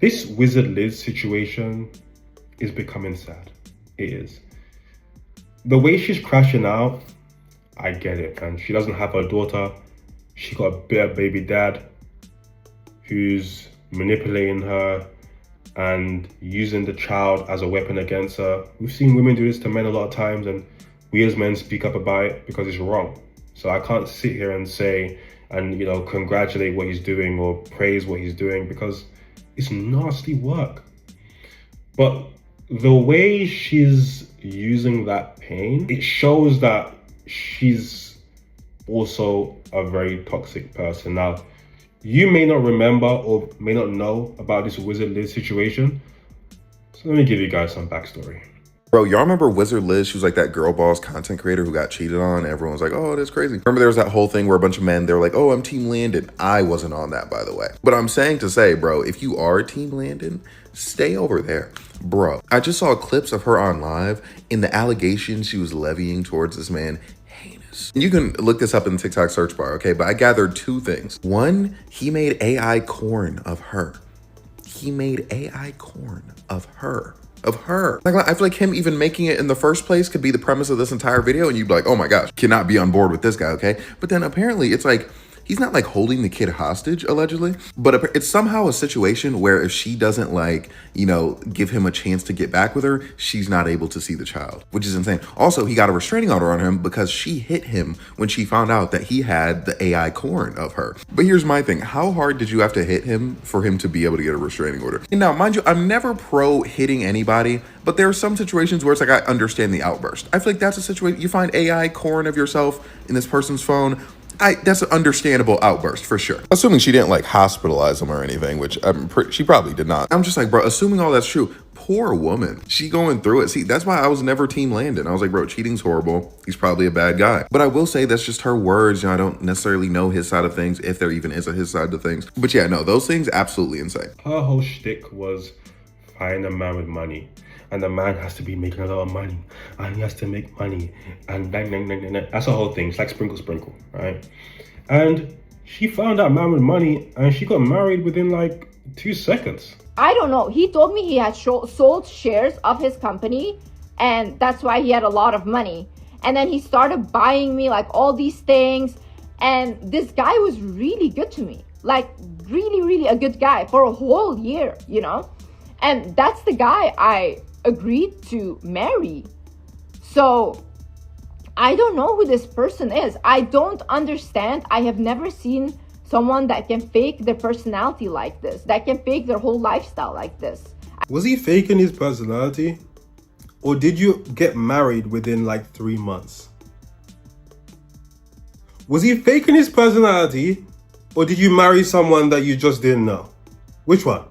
This Wizard Liz situation is becoming sad. It is. The way she's crashing out, I get it, and she doesn't have her daughter. She got a bitter baby dad who's manipulating her and using the child as a weapon against her. We've seen women do this to men a lot of times, and we as men speak up about it because it's wrong. So I can't sit here and say and congratulate what he's doing or praise what he's doing, because it's nasty work. But the way she's using that pain, it shows that she's also a very toxic person. Now, you may not remember or may not know about this Wizard Liz situation, so let me give you guys some backstory. Bro, y'all remember Wizard Liz? She was like that girl boss content creator who got cheated on. Everyone was like, oh, that's crazy. Remember there was that whole thing where a bunch of men, they were like, oh, I'm Team Landon. I wasn't on that, by the way. But I'm saying to say, bro, if you are Team Landon, stay over there. Bro, I just saw clips of her on live in the allegations she was levying towards this man. Heinous. You can look this up in the TikTok search bar, okay? But I gathered two things. One, he made AI corn of her. He made AI corn of her. Like, I feel like him even making it in the first place could be the premise of this entire video, and you'd be like, oh my gosh, cannot be on board with this guy, okay? But then apparently it's like, he's not like holding the kid hostage, allegedly, but it's somehow a situation where if she doesn't give him a chance to get back with her, she's not able to see the child, which is insane. Also, he got a restraining order on him because she hit him when she found out that he had the AI corn of her. But here's my thing. How hard did you have to hit him for him to be able to get a restraining order? And now, mind you, I'm never pro hitting anybody, but there are some situations where it's like, I understand the outburst. I feel like that's a situation, you find AI corn of yourself in this person's phone, that's an understandable outburst for sure. Assuming she didn't hospitalize him or anything, which she probably did not. I'm just like, bro, assuming all that's true, poor woman. She going through it. See, that's why I was never Team Landon. I was like, bro, cheating's horrible. He's probably a bad guy. But I will say that's just her words. I don't necessarily know his side of things, if there even is his side of things. But yeah, no, those things absolutely insane. Her whole shtick was find a man with money. And the man has to be making a lot of money, and he has to make money, and dang, dang, dang, dang, dang. That's the whole thing. It's like sprinkle, sprinkle, right? And she found that man with money, and she got married within 2 seconds. I don't know. He told me he had sold shares of his company, and that's why he had a lot of money. And then he started buying me all these things, and this guy was really good to me, really, really a good guy for a whole year, And that's the guy I agreed to marry. So I don't know who this person is. I don't understand. I have never seen someone that can fake their personality like this, that can fake their whole lifestyle like this. Was he faking his personality? Or did you get married within 3 months? Was he faking his personality? Or did you marry someone that you just didn't know? Which one?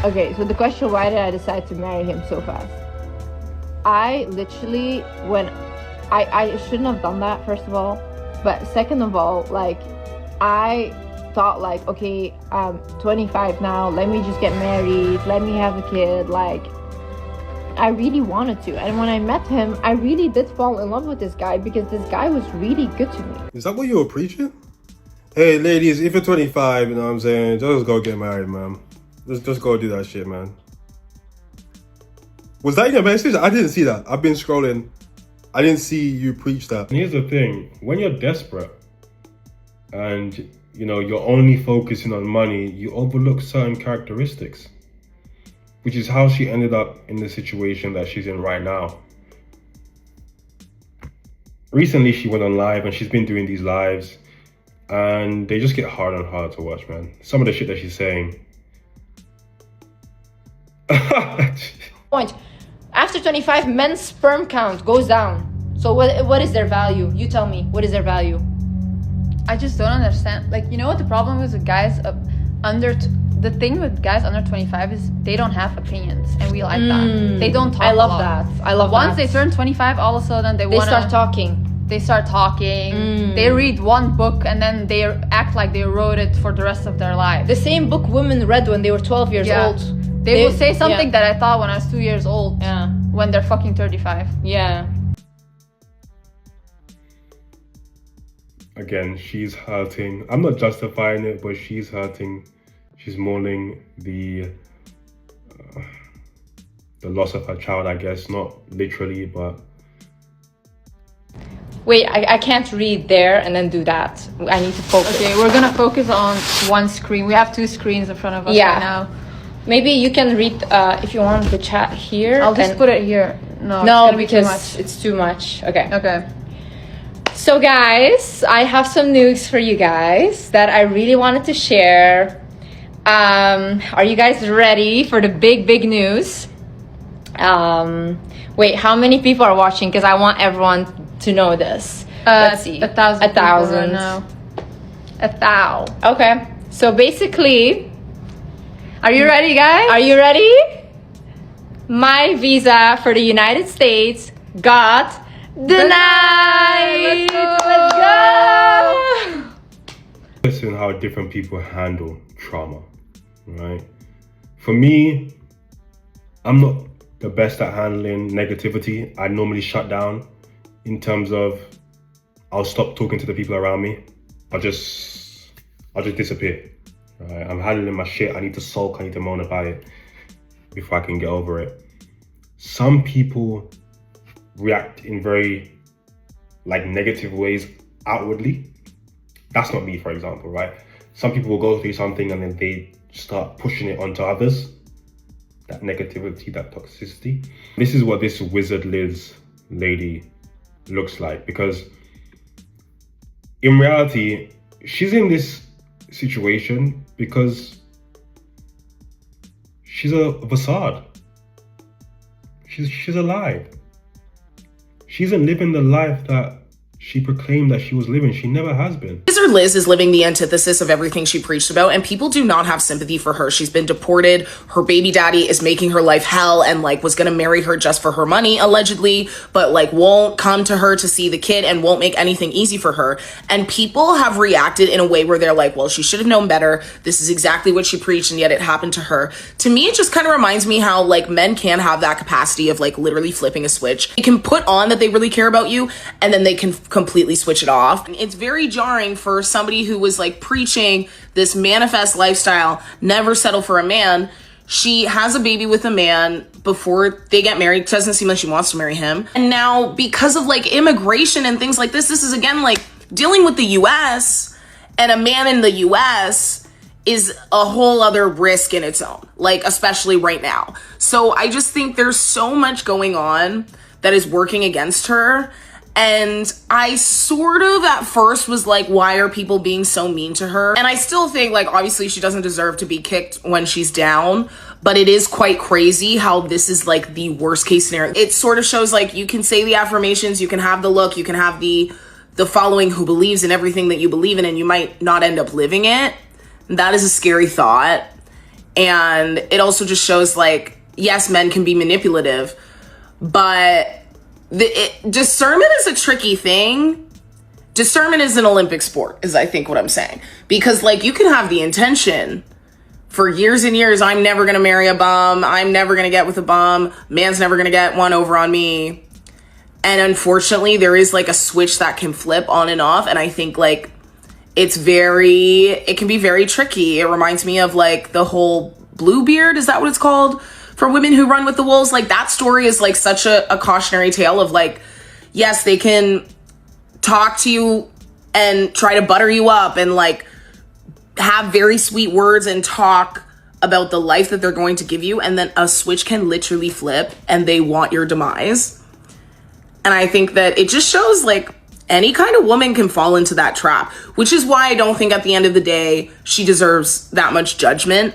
Okay, so the question, why did I decide to marry him so fast? I literally, I shouldn't have done that, first of all. But second of all, I thought okay, I'm 25 now, let me just get married, let me have a kid. I really wanted to. And when I met him, I really did fall in love with this guy because this guy was really good to me. Is that what you were preaching? Hey, ladies, if you're 25, you know what I'm saying, just go get married, man. Just go do that shit, man. Was that in your message? I didn't see that. I've been scrolling. I didn't see you preach that. And here's the thing. When you're desperate and, you're only focusing on money, you overlook certain characteristics, which is how she ended up in the situation that she's in right now. Recently, she went on live, and she's been doing these lives, and they just get harder and harder to watch, man. Some of the shit that she's saying. Point. After 25, men's sperm count goes down. So what is their value? You tell me. What is their value? I just don't understand. You know what the problem is with guys the thing with guys under 25 is they don't have opinions, and we like that. They don't talk. I love a lot. that. I love Once that. they turn 25, all of a sudden they start talking. They start talking. They read one book and then they act like they wrote it for the rest of their life. The same book women read when they were 12 years old. They will say something that I thought when I was 2 years old. Yeah. When they're fucking 35. Yeah. again, she's hurting. I'm not justifying it, but she's hurting. She's mourning the loss of her child, I guess, not literally, but Wait, I can't read there and then do that. I need to focus. Okay, we're gonna focus on one screen. We have two screens in front of us Yeah. right now. Maybe you can read if you want the chat here. I'll just and- put it here. No, it's No, gonna be too because much. it's too much. Okay. Okay. So guys, I have some news for you guys that I really wanted to share. Are you guys ready for the big news? Wait, how many people are watching? Because I want everyone to know this. Let's see. 1,000. 1,000. Right now. 1,000. Okay. So basically, Are you ready, guys? are you ready? My visa for the United States got denied. Let's go. listen how different people handle trauma, right? For me, I'm not the best at handling negativity. I normally shut down in terms of I'll stop talking to the people around me. I'll just disappear. Right? I'm handling my shit. I need to sulk. I need to moan about it before I can get over it. Some people react in very negative ways outwardly. That's not me, for example, right? Some people will go through something and then they start pushing it onto others. That negativity, that toxicity. This is what this Wizard Liz lady looks like, because in reality, she's in this situation because she's a facade. She's a lie. She isn't living the life that she proclaimed that she was living. She never has been. Wizard Liz is living the antithesis of everything she preached about, and people do not have sympathy for her. She's been deported. Her baby daddy is making her life hell and was gonna marry her just for her money, allegedly, but won't come to her to see the kid and won't make anything easy for her. And people have reacted in a way where they're like, well, she should have known better. This is exactly what she preached, and yet it happened to her. To me, it just kind of reminds me how men can have that capacity of literally flipping a switch. They can put on that they really care about you, and then they can completely switch it off. It's very jarring for somebody who was preaching this manifest lifestyle, never settle for a man. She has a baby with a man before they get married. It doesn't seem like she wants to marry him. And now because of immigration and things like this is again dealing with the US, and a man in the US is a whole other risk in its own, especially right now. So I just think there's so much going on that is working against her. And I sort of at first was why are people being so mean to her? And I still think obviously she doesn't deserve to be kicked when she's down, but it is quite crazy how this is the worst case scenario. It sort of shows you can say the affirmations, you can have the look, you can have the following who believes in everything that you believe in, and you might not end up living it. That is a scary thought. And it also just shows yes, men can be manipulative, but discernment is a tricky thing. Discernment is an Olympic sport, is I think what I'm saying. Because you can have the intention for years and years, I'm never gonna marry a bum, I'm never gonna get with a bum, man's never gonna get one over on me. And unfortunately, there is a switch that can flip on and off. And I think it can be very tricky. It reminds me of the whole Bluebeard, is that what it's called? For women who run with the wolves, that story is such a cautionary tale of yes, they can talk to you and try to butter you up and have very sweet words and talk about the life that they're going to give you, and then a switch can literally flip and they want your demise. And I think that it just shows any kind of woman can fall into that trap, which is why I don't think at the end of the day she deserves that much judgment.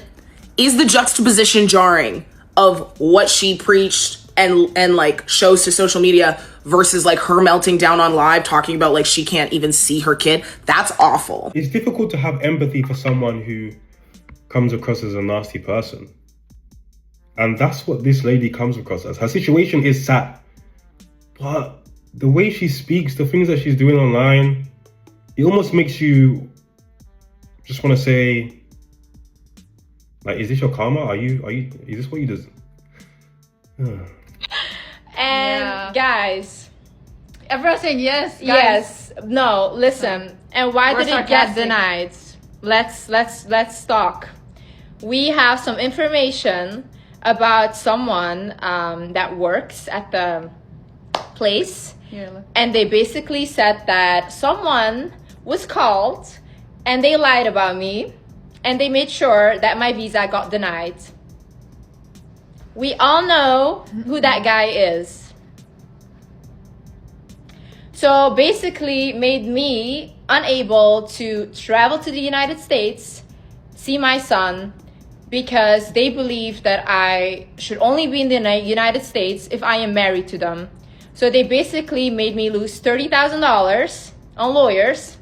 Is the juxtaposition jarring of what she preached and shows to social media versus her melting down on live talking about she can't even see her kid? That's awful. It's difficult to have empathy for someone who comes across as a nasty person. And that's what this lady comes across as. Her situation is sad, but the way she speaks, the things that she's doing online, it almost makes you just want to say, is this your karma? Is this what you deserve? And guys, Everyone's saying yes. Guys. Yes. No, listen. And why We're did it get sarcastic. denied? Let's talk. We have some information about someone that works at the place. Here, look. And they basically said that someone was called and they lied about me and they made sure that my visa got denied. We all know who that guy is. So basically made me unable to travel to the United States, see my son, because they believe that I should only be in the United States if I am married to them. So they basically made me lose $30,000 on lawyers,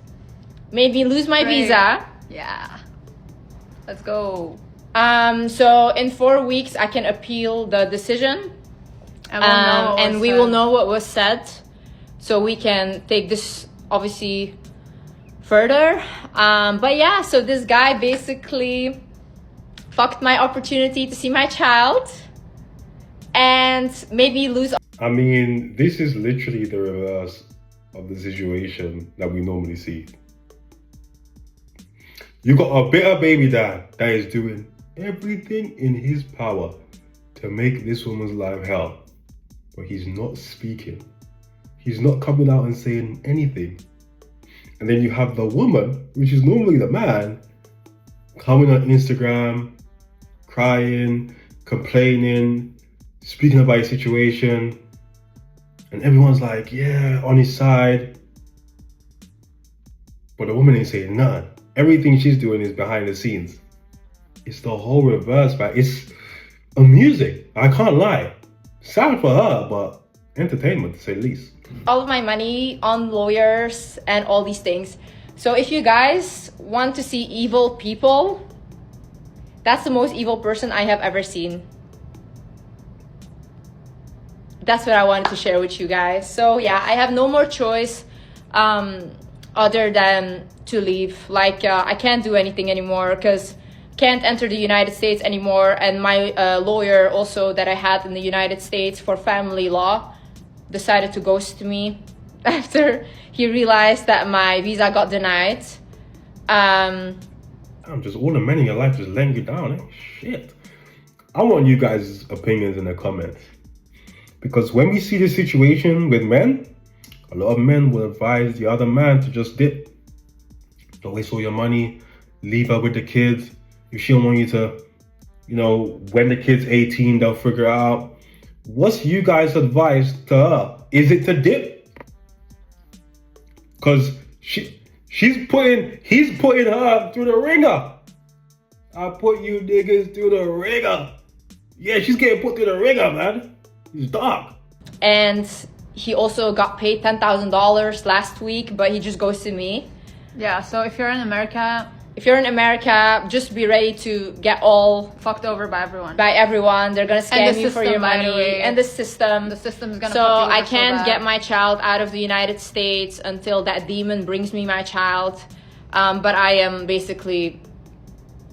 made me lose my Great. visa. Yeah. Let's go. So in 4 weeks I can appeal the decision, And we'll know what and was we said. will know what was said, so we can take this obviously further. But yeah, so this guy basically fucked my opportunity to see my child and made me lose. I mean, this is literally the reverse of the situation that we normally see. You got a bitter baby dad that is doing everything in his power to make this woman's life hell, but he's not speaking. He's not coming out and saying anything. And then you have the woman, which is normally the man, coming on Instagram, crying, complaining, speaking about his situation, and everyone's like, yeah, on his side. But the woman ain't saying none. Everything she's doing is behind the scenes. It's the whole reverse, man. It's amusing. I can't lie. Sad for her, but entertainment to say the least. All of my money on lawyers and all these things. So if you guys want to see evil people, that's the most evil person I have ever seen. That's what I wanted to share with you guys. So yeah, I have no more choice other than to leave. Like I can't do anything anymore because can't enter the United States anymore. And my lawyer also that I had in the United States for family law decided to ghost me after he realized that my visa got denied. I'm just all the men in your life just letting you down. Shit. I want you guys' opinions in the comments. Because when we see this situation with men, a lot of men will advise the other man to just dip. Don't waste all your money. Leave her with the kids. If she don't want you to, when the kid's 18, they'll figure it out. What's you guys' advice to her? Is it to dip? Because he's putting her through the ringer. I put you niggas through the ringer. Yeah, she's getting put through the ringer, man. He's dark. And he also got paid $10,000 last week, but he just ghosted me. Yeah, so if you're in America, just be ready to get all fucked over by everyone. They're gonna scam you for your by the money. way. And the system. The system's gonna So fuck you over I so can't bad. get my child out of the United States until that demon brings me my child. But I am basically,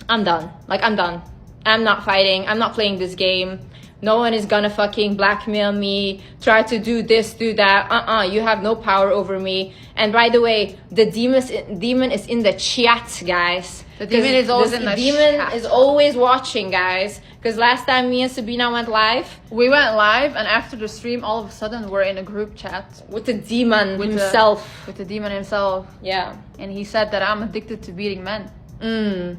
I'm done. I'm done. I'm not fighting. I'm not playing this game. No one is gonna fucking blackmail me, try to do this, do that. You have no power over me. And by the way, the demon is in the chat, guys. The demon is always in the demon chat. is always watching, guys. Because last time me and Sabina went live We went live, and after the stream, all of a sudden we're in a group chat with the demon with himself. with the demon himself, Yeah. and he said that I'm addicted to beating men. Mm.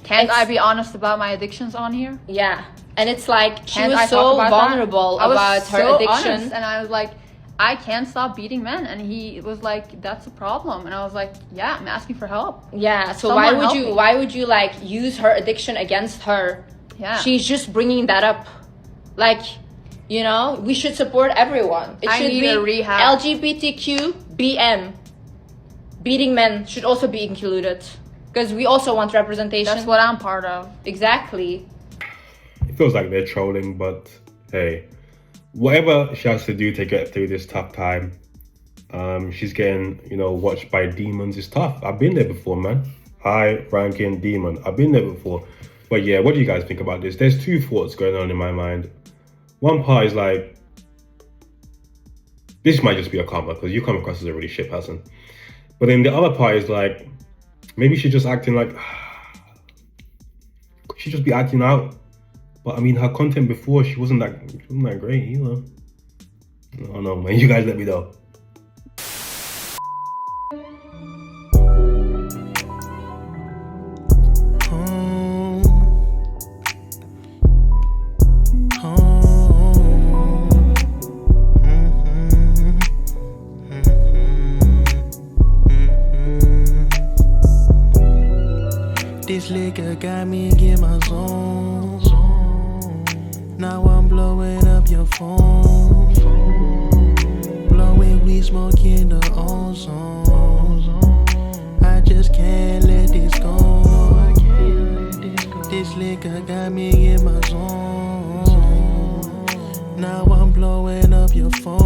Can't It's- I be honest about my addictions on here? Yeah. And it's like she Can't was I so talk about that? vulnerable I was about her so addiction. honest, and I was like, I can't stop beating men, and he was like, that's a problem, and I was like, yeah, I'm asking for help. Yeah. So Someone why help me. why would you use her addiction against her? Yeah. She's just bringing that up. We should support everyone. It I should need be a rehab. LGBTQ BM. Beating men should also be included because we also want representation. That's what I'm part of. Exactly. It feels like they're trolling, but hey, whatever she has to do to get through this tough time, she's getting, watched by demons is tough. I've been there before, man. High ranking demon. I've been there before. But yeah, what do you guys think about this? There's two thoughts going on in my mind. One part is like, This might just be a comment because you come across as a really shit person. But then the other part is like, maybe she's just acting like, she just be acting out. But I mean, her content before, she wasn't that great either. I don't know, man. You guys let me know. This liquor got me in my zone. Now I'm blowing up your phone. Blowing weed, smoking the ozone. I just can't let this go. This liquor got me in my zone. Now I'm blowing up your phone.